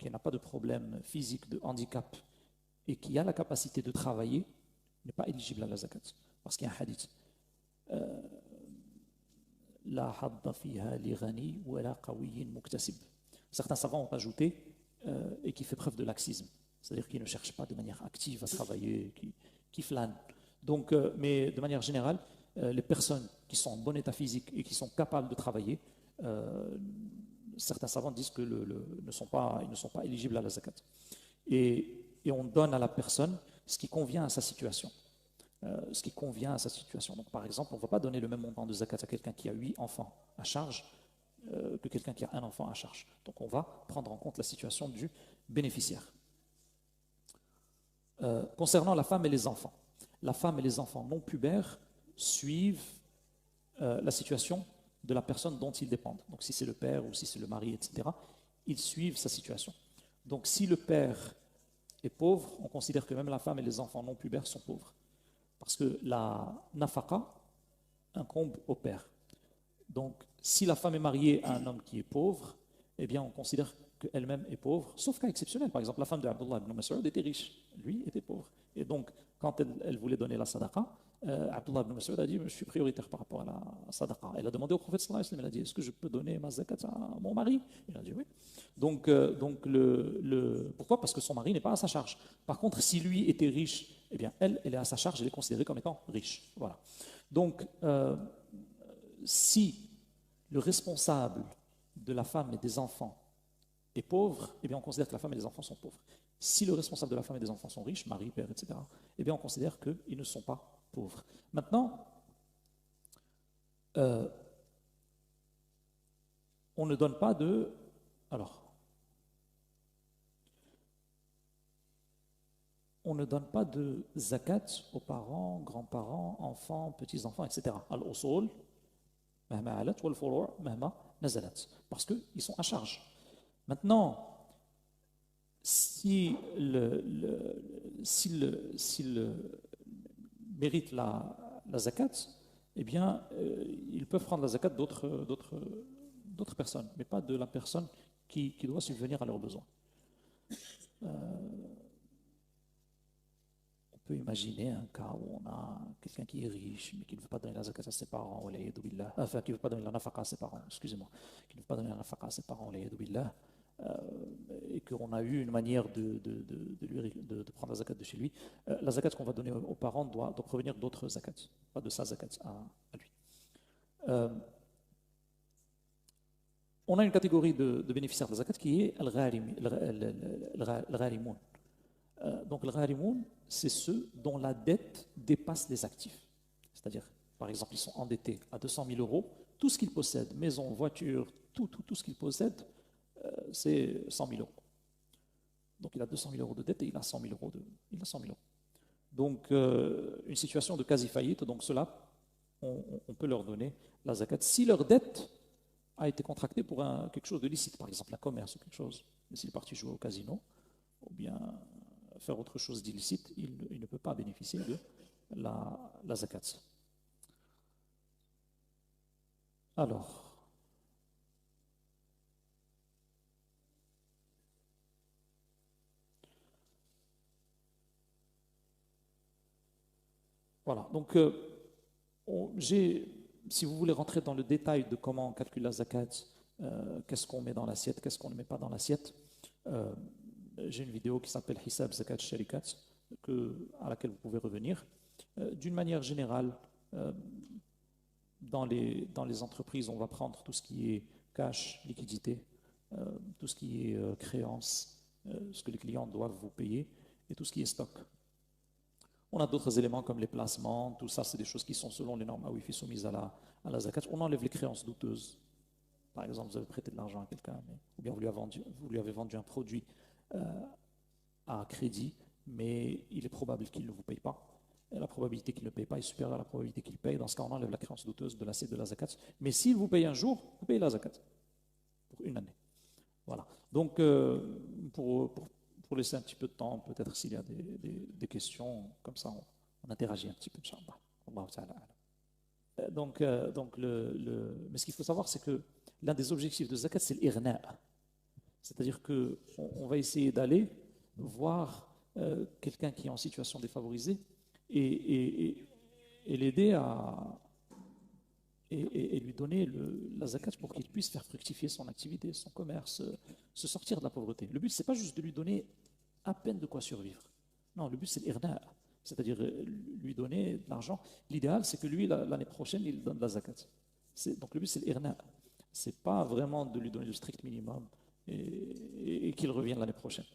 S2: n'a pas de problème physique, de handicap, et qui a la capacité de travailler, n'est pas éligible à la zakat. Parce qu'il y a un hadith. La hadda fiha li ghani wa la qawiyyin muktasib. Certains savants ont ajouté et qui fait preuve de laxisme. C'est-à-dire qui ne cherche pas de manière active à travailler, qui flâne. Donc, mais de manière générale, les personnes qui sont en bon état physique et qui sont capables de travailler, certains savants disent qu'ils ne sont pas éligibles à la zakat. Et on donne à la personne ce qui convient à sa situation. Donc, par exemple, on ne va pas donner le même montant de zakat à quelqu'un qui a 8 enfants à charge que quelqu'un qui a un enfant à charge. Donc, on va prendre en compte la situation du bénéficiaire. Concernant la femme et les enfants, la femme et les enfants non pubères suivent la situation de la personne dont ils dépendent. Donc, si c'est le père ou si c'est le mari, etc., ils suivent sa situation. Donc, si le père est pauvre, on considère que même la femme et les enfants non pubères sont pauvres. Parce que la nafaqa incombe au père. Donc, si la femme est mariée à un homme qui est pauvre, eh bien, on considère qu'elle-même est pauvre, sauf cas exceptionnel. Par exemple, la femme de Abdullah ibn Mas'ud était riche, lui était pauvre. Et donc, quand elle voulait donner la sadaqa, Abdullah ibn Mas'ud a dit, je suis prioritaire par rapport à la sadaqa. Elle a demandé au prophète sallallahu alayhi wa sallam, elle a dit, est-ce que je peux donner ma zakat à mon mari? Il a dit oui. Donc pourquoi? Parce que son mari n'est pas à sa charge. Par contre, si lui était riche, eh bien, elle est à sa charge, elle est considérée comme étant riche. Voilà. Donc, si le responsable de la femme et des enfants est pauvre, eh bien on considère que la femme et les enfants sont pauvres. Si le responsable de la femme et des enfants sont riches, mari, père, etc., eh bien on considère qu'ils ne sont pas pauvres. Maintenant, on ne donne pas de... on ne donne pas de zakat aux parents, grands-parents, enfants, petits-enfants, etc. Al-usul, mahma alat, wal furu' mahma nazalat. Parce qu'ils sont à charge. Maintenant, s'il mérite la zakat, eh bien, ils peuvent prendre la zakat d'autres personnes, mais pas de la personne qui doit subvenir à leurs besoins. peut imaginer un cas où on a quelqu'un qui est riche, mais qui ne veut pas donner la zakat à ses parents, enfin, qui ne veut pas donner la nafaqa à ses parents, excusez-moi, qui ne veut pas donner la nafaqa à ses parents, et qu'on a eu une manière de prendre la zakat de chez lui. La zakat qu'on va donner aux parents doit provenir d'autres zakats, pas de sa zakat à lui. On a une catégorie de bénéficiaires de la zakat qui est al-gharimoun. Donc, le gharimoun, c'est ceux dont la dette dépasse les actifs. C'est-à-dire, par exemple, ils sont endettés à 200 000 euros. Tout ce qu'ils possèdent, maison, voiture, tout ce qu'ils possèdent, c'est 100 000 euros. Donc, il a 200 000 euros de dette et il a 100 000 euros. Donc, une situation de quasi-faillite. Donc, cela, on peut leur donner la zakat. Si leur dette a été contractée pour quelque chose de licite, par exemple un commerce ou quelque chose, mais s'il est parti jouer au casino, ou bien faire autre chose d'illicite, il ne peut pas bénéficier de la zakat. Alors, voilà. Donc, si vous voulez rentrer dans le détail de comment on calcule la zakat, qu'est-ce qu'on met dans l'assiette, qu'est-ce qu'on ne met pas dans l'assiette, j'ai une vidéo qui s'appelle Hisab Zakat Sharikat, à laquelle vous pouvez revenir. D'une manière générale, dans les entreprises, on va prendre tout ce qui est cash, liquidité, tout ce qui est créance, ce que les clients doivent vous payer, et tout ce qui est stock. On a d'autres éléments comme les placements, tout ça, c'est des choses qui sont selon les normes AWIFI soumises à la zakat. On enlève les créances douteuses. Par exemple, vous avez prêté de l'argent à quelqu'un, ou bien vous lui avez vendu un produit à crédit, mais il est probable qu'il ne vous paye pas. Et la probabilité qu'il ne paye pas est supérieure à la probabilité qu'il paye. Dans ce cas, on enlève la créance douteuse de l'assiette de la zakat. Mais s'il vous paye un jour, vous payez la zakat pour une année. Voilà. Donc, pour laisser un petit peu de temps, peut-être s'il y a des questions, comme ça, on interagit un petit peu, Inch'Allah. Mais ce qu'il faut savoir, c'est que l'un des objectifs de zakat, c'est l'irna'. C'est-à-dire qu'on va essayer d'aller voir quelqu'un qui est en situation défavorisée et l'aider et lui donner la zakat pour qu'il puisse faire fructifier son activité, son commerce, se sortir de la pauvreté. Le but, c'est pas juste de lui donner à peine de quoi survivre. Non, le but, c'est l'irna', c'est-à-dire lui donner de l'argent. L'idéal, c'est que lui, l'année prochaine, il donne la zakat. Donc le but, c'est l'irna'. C'est pas vraiment de lui donner le strict minimum et qu'il revienne l'année prochaine.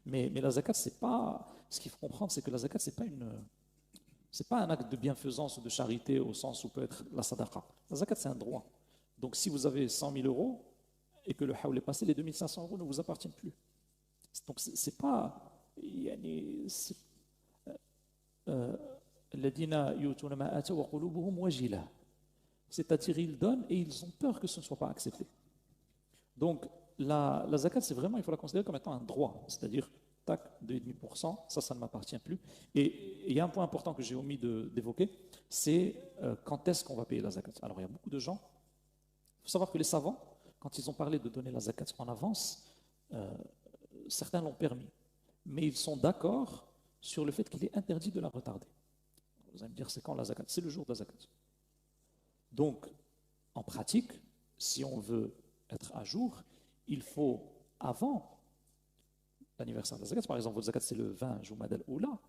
S2: Mais la zakat, c'est pas. Ce qu'il faut comprendre, c'est que la zakat, c'est pas un acte de bienfaisance ou de charité au sens où peut être la sadaqa. La zakat, c'est un droit. Donc, si vous avez 100 000 euros et que le haoul est passé, les 2 500 euros ne vous appartiennent plus. Donc, c'est pas. C'est-à-dire, ils donnent et ils ont peur que ce ne soit pas accepté. Donc, la zakat, c'est vraiment, il faut la considérer comme étant un droit, c'est-à-dire, tac, 2,5%, ça ne m'appartient plus. Et il y a un point important que j'ai omis d'évoquer, c'est quand est-ce qu'on va payer la zakat. Alors, il y a beaucoup de gens, il faut savoir que les savants, quand ils ont parlé de donner la zakat en avance, certains l'ont permis, mais ils sont d'accord sur le fait qu'il est interdit de la retarder. Vous allez me dire, c'est quand la zakat? C'est le jour de la zakat. Donc, en pratique, si on veut être à jour, il faut, avant l'anniversaire de la zakat, par exemple, votre zakat c'est le 20 Jumad al-Oula,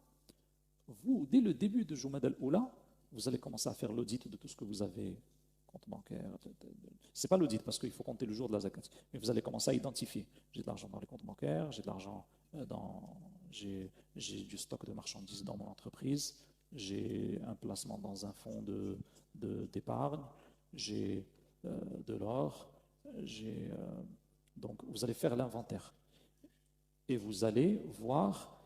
S2: vous, dès le début de Jumad al-Oula, vous allez commencer à faire l'audit de tout ce que vous avez, compte bancaire. C'est pas l'audit parce qu'il faut compter le jour de la zakat, mais vous allez commencer à identifier. J'ai de l'argent dans les comptes bancaires, j'ai de l'argent j'ai du stock de marchandises dans mon entreprise, j'ai un placement dans un fonds d'épargne, j'ai de l'or, donc vous allez faire l'inventaire et vous allez voir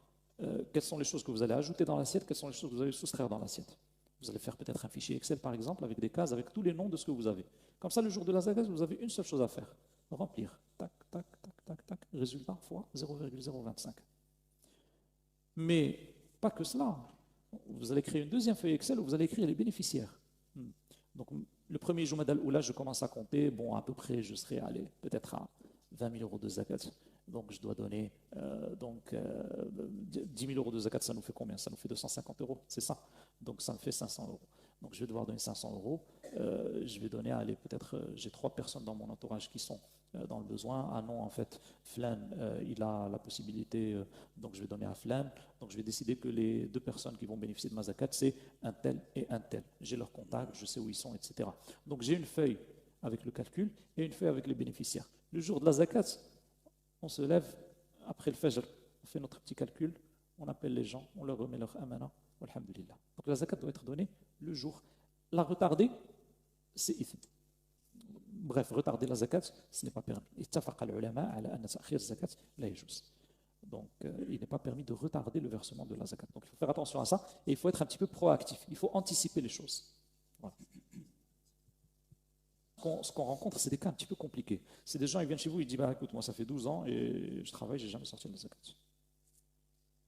S2: quelles sont les choses que vous allez ajouter dans l'assiette, quelles sont les choses que vous allez soustraire dans l'assiette. Vous allez faire peut-être un fichier Excel par exemple avec des cases, avec tous les noms de ce que vous avez. Comme ça, le jour de la zakat, vous avez une seule chose à faire, remplir. Tac, tac, tac, tac, tac, résultat fois 0,025. Mais pas que cela. Vous allez créer une deuxième feuille Excel où vous allez écrire les bénéficiaires. Donc, le premier Jumad al-Oula, je commence à compter. Bon, à peu près, je serai allé peut-être à 20 000 euros de zakat. Donc je dois donner 10 000 euros de zakat, ça nous fait combien? Ça nous fait 250 euros, c'est ça. Donc ça me fait 500 euros. Donc je vais devoir donner 500 euros. Je vais donner, allez, peut-être, j'ai 3 personnes dans mon entourage qui sont dans le besoin. Ah non, en fait, Flan, il a la possibilité, donc je vais donner à Flan. Donc je vais décider que les 2 personnes qui vont bénéficier de ma zakat, c'est un tel et un tel. J'ai leur contact, je sais où ils sont, etc. Donc j'ai une feuille avec le calcul et une feuille avec les bénéficiaires. Le jour de la zakat, on se lève après le fajr, on fait notre petit calcul, on appelle les gens, on leur remet leur amana, alhamdulillah. Donc la zakat doit être donnée le jour. La retarder, c'est ithm. Bref, retarder la zakat, ce n'est pas permis. Ittafaqa al-ulama ala anna ta'khir zakat la yajuz. Donc, il n'est pas permis de retarder le versement de la zakat. Donc, il faut faire attention à ça et il faut être un petit peu proactif. Il faut anticiper les choses. Voilà. Ce qu'on rencontre, c'est des cas un petit peu compliqués. C'est des gens, ils viennent chez vous, ils disent bah, écoute, moi, ça fait 12 ans et je travaille, j'ai jamais sorti la zakat.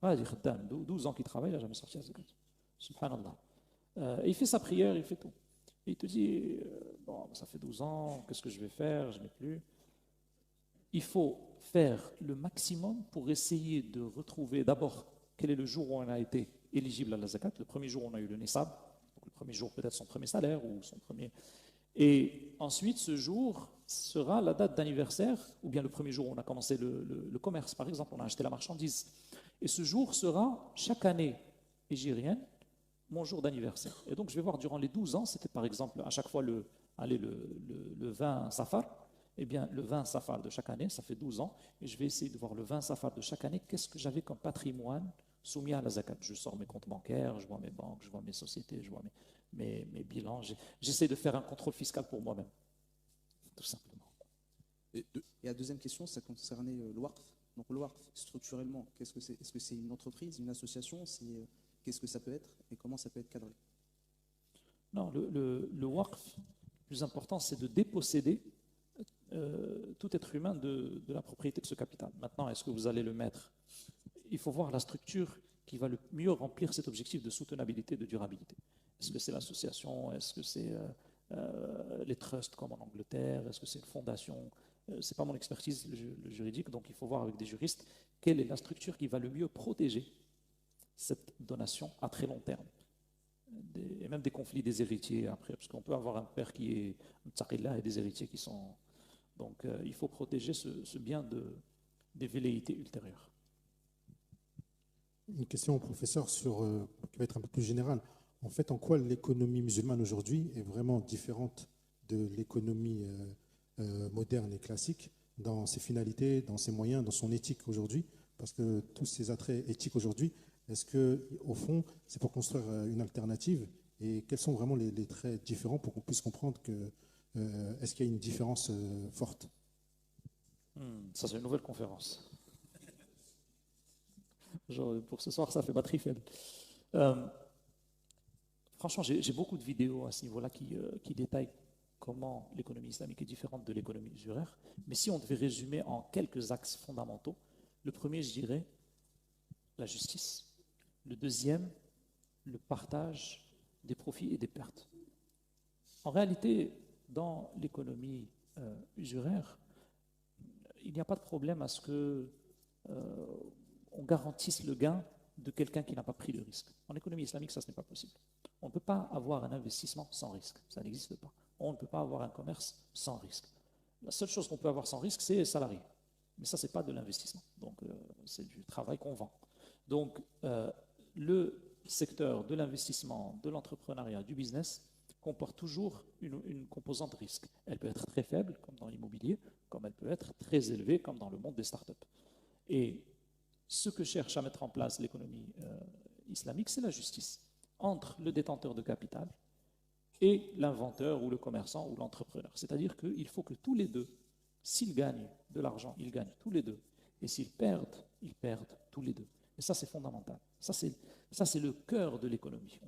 S2: Ah, il dit 12 ans qu'il travaille, il n'a jamais sorti la zakat. Subhanallah. Et il fait sa prière, il fait tout. Et il te dit bon, ça fait 12 ans, qu'est-ce que je vais faire? Je n'ai plus. Il faut faire le maximum pour essayer de retrouver d'abord quel est le jour où on a été éligible à la zakat. Le premier jour où on a eu le nisab, donc le premier jour peut-être son premier salaire ou son premier. Et ensuite, ce jour sera la date d'anniversaire, ou bien le premier jour où on a commencé le commerce, par exemple, on a acheté la marchandise. Et ce jour sera chaque année hégirienne mon jour d'anniversaire. Et donc je vais voir durant les 12 ans, c'était par exemple à chaque fois le 20 Safar, eh bien le 20 Safar de chaque année, ça fait 12 ans, et je vais essayer de voir le 20 Safar de chaque année, qu'est-ce que j'avais comme patrimoine soumis à la zakat. Je sors mes comptes bancaires, je vois mes banques, je vois mes sociétés, je vois mes bilans. J'essaie de faire un contrôle fiscal pour moi-même, tout simplement.
S3: Et la deuxième question, ça concernait le Waqf. Donc le Waqf, structurellement, qu'est-ce que c'est? Est-ce que c'est une entreprise, une association? Qu'est-ce que ça peut être et comment ça peut être cadré?
S2: Non, le Waqf, le plus important, c'est de déposséder tout être humain de la propriété de ce capital. Maintenant, est-ce que vous allez le mettre? Il faut voir la structure qui va le mieux remplir cet objectif de soutenabilité, de durabilité. Est-ce que c'est l'association? Est-ce que c'est les trusts comme en Angleterre? Est-ce que c'est une fondation? Ce n'est pas mon expertise le juridique, donc il faut voir avec des juristes quelle est la structure qui va le mieux protéger cette donation à très long terme. Et même des conflits des héritiers après, parce qu'on peut avoir un père qui est mtaqillah et des héritiers qui sont... Donc il faut protéger ce bien des velléités ultérieures.
S4: Une question au professeur qui va être un peu plus générale. En fait, en quoi l'économie musulmane aujourd'hui est vraiment différente de l'économie moderne et classique dans ses finalités, dans ses moyens, dans son éthique aujourd'hui? Parce que tous ces attraits éthiques aujourd'hui, est-ce qu'au fond, c'est pour construire une alternative? Et quels sont vraiment les traits différents pour qu'on puisse comprendre que est-ce qu'il y a une différence forte?
S2: Ça, c'est une nouvelle conférence. Genre, pour ce soir, ça fait batterie faible. Franchement, j'ai beaucoup de vidéos à ce niveau-là qui détaillent comment l'économie islamique est différente de l'économie usuraire. Mais si on devait résumer en quelques axes fondamentaux, le premier, je dirais, la justice. Le deuxième, le partage des profits et des pertes. En réalité, dans l'économie usuraire, il n'y a pas de problème à ce que on garantisse le gain de quelqu'un qui n'a pas pris le risque. En économie islamique, ça, ce n'est pas possible. On ne peut pas avoir un investissement sans risque. Ça n'existe pas. On ne peut pas avoir un commerce sans risque. La seule chose qu'on peut avoir sans risque, c'est les salariés. Mais ça, ce n'est pas de l'investissement. Donc, c'est du travail qu'on vend. Donc, le secteur de l'investissement, de l'entrepreneuriat, du business, comporte toujours une composante risque. Elle peut être très faible, comme dans l'immobilier, comme elle peut être très élevée, comme dans le monde des startups. Et ce que cherche à mettre en place l'économie islamique, c'est la justice entre le détenteur de capital et l'inventeur ou le commerçant ou l'entrepreneur. C'est-à-dire qu'il faut que tous les deux, s'ils gagnent de l'argent, ils gagnent tous les deux. Et s'ils perdent, ils perdent tous les deux. Et ça, c'est fondamental. Ça, c'est le cœur de l'économie.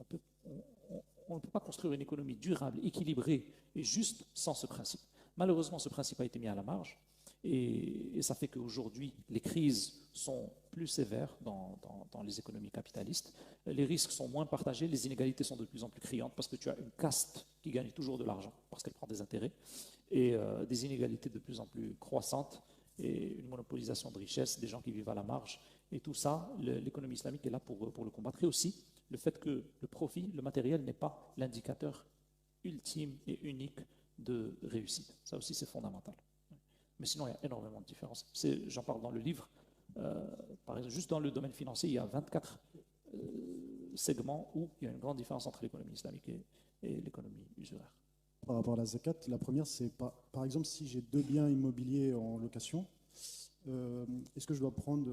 S2: On ne peut pas construire une économie durable, équilibrée et juste sans ce principe. Malheureusement, ce principe a été mis à la marge. Et ça fait qu'aujourd'hui, les crises sont plus sévères dans les économies capitalistes. Les risques sont moins partagés, les inégalités sont de plus en plus criantes parce que tu as une caste qui gagne toujours de l'argent parce qu'elle prend des intérêts et des inégalités de plus en plus croissantes. et une monopolisation de richesse, des gens qui vivent à la marge. Et tout ça, l'économie islamique est là pour le combattre. Et aussi, le fait que le profit, le matériel n'est pas l'indicateur ultime et unique de réussite. Ça aussi, c'est fondamental. Mais sinon, il y a énormément de différences. J'en parle dans le livre. Par exemple, juste dans le domaine financier, il y a 24 segments où il y a une grande différence entre l'économie islamique et l'économie usuraire.
S5: Par rapport à la zakat, la première, c'est par exemple, si j'ai 2 biens immobiliers en location, est-ce que je dois prendre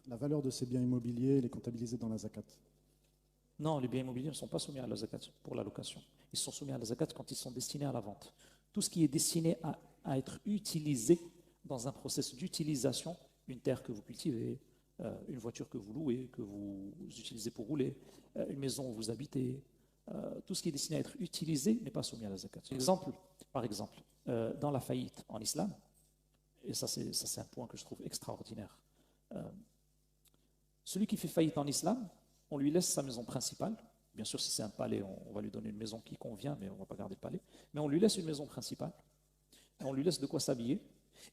S5: la valeur de ces biens immobiliers et les comptabiliser dans la zakat?
S2: Non, les biens immobiliers ne sont pas soumis à la zakat pour la location. Ils sont soumis à la zakat quand ils sont destinés à la vente. Tout ce qui est destiné à être utilisé dans un processus d'utilisation, une terre que vous cultivez, une voiture que vous louez, que vous utilisez pour rouler, une maison où vous habitez, tout ce qui est destiné à être utilisé n'est pas soumis à la zakat. Par exemple, dans la faillite en islam, et ça c'est un point que je trouve extraordinaire, celui qui fait faillite en islam, on lui laisse sa maison principale. Bien sûr, si c'est un palais, on va lui donner une maison qui convient, mais on ne va pas garder le palais. Mais on lui laisse une maison principale, et on lui laisse de quoi s'habiller,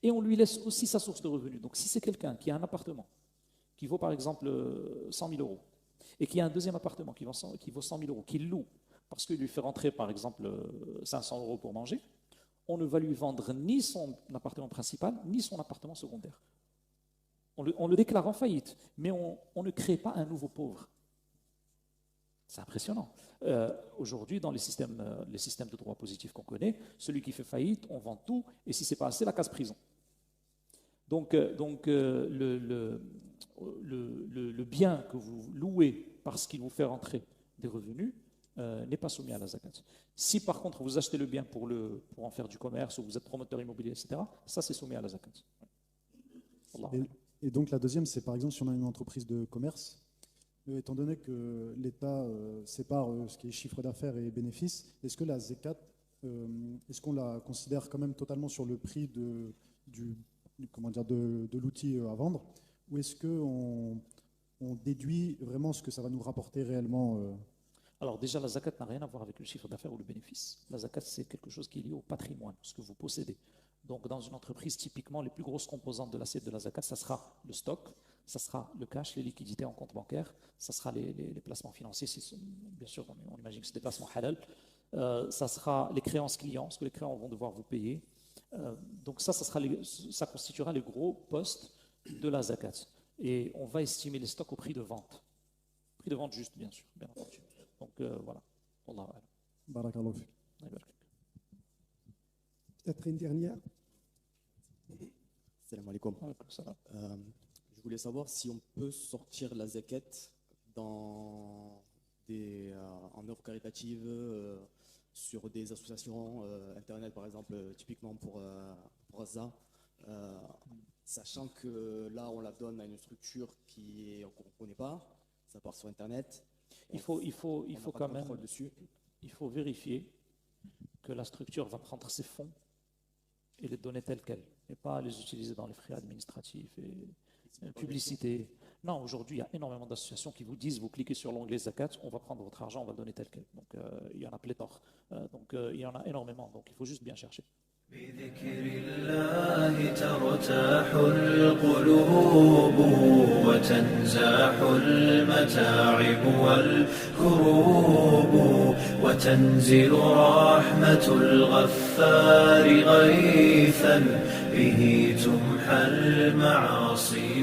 S2: et on lui laisse aussi sa source de revenus. Donc si c'est quelqu'un qui a un appartement qui vaut par exemple 100 000 euros, et qui a un deuxième appartement qui vaut 100 000 euros, qu'il loue, parce qu'il lui fait rentrer par exemple 500 euros pour manger, on ne va lui vendre ni son appartement principal, ni son appartement secondaire. On le déclare en faillite, mais on ne crée pas un nouveau pauvre. C'est impressionnant. Aujourd'hui, dans les systèmes de droit positif qu'on connaît, celui qui fait faillite, on vend tout, et si ce n'est pas assez, la casse prison. Donc le bien que vous louez parce qu'il vous fait rentrer des revenus n'est pas soumis à la zakat. Si par contre vous achetez le bien pour en faire du commerce, ou vous êtes promoteur immobilier, etc., ça c'est soumis à la zakat.
S5: Et donc la deuxième, c'est par exemple si on a une entreprise de commerce, étant donné que l'État sépare ce qui est chiffre d'affaires et bénéfices, est-ce que la zakat, est-ce qu'on la considère quand même totalement sur le prix de l'outil à vendre, ou est-ce qu'on déduit vraiment ce que ça va nous rapporter réellement
S2: Alors déjà, la zakat n'a rien à voir avec le chiffre d'affaires ou le bénéfice. La zakat, c'est quelque chose qui est lié au patrimoine, ce que vous possédez. Donc dans une entreprise, typiquement, les plus grosses composantes de l'assiette de la zakat, ça sera le stock, ça sera le cash, les liquidités en compte bancaire, ça sera les placements financiers, bien sûr, on imagine que c'est des placements halal, ça sera les créances clients, parce que les clients vont devoir vous payer. Donc ça constituera les gros postes de la zakat. Et on va estimer les stocks au prix de vente. Prix de vente juste, bien sûr, bien entendu. Donc voilà. Wallahu a'lam.
S5: Barakallahu fik.
S6: Peut-être une dernière.
S7: Salam alaikum. Je voulais savoir si on peut sortir la zakat en œuvre caritative, sur des associations internet par exemple, typiquement pour Azza, sachant que là on la donne à une structure qu'on ne connaît pas, ça part sur internet.
S2: Il faut quand même dessus. Il faut vérifier que la structure va prendre ses fonds et les donner telles quelles, et pas les utiliser dans les frais administratifs et publicité. Non, aujourd'hui, il y a énormément d'associations qui vous disent, vous cliquez sur l'onglet Zakat, on va prendre votre argent, on va le donner tel quel. Donc, il y en a pléthore. Il y en a énormément. Donc, il faut juste bien chercher.
S1: بذكر الله ترتاح القلوب وتنزاح المتاعب والكروب وتنزل رحمة الغفار غيثا به تمحى المعاصي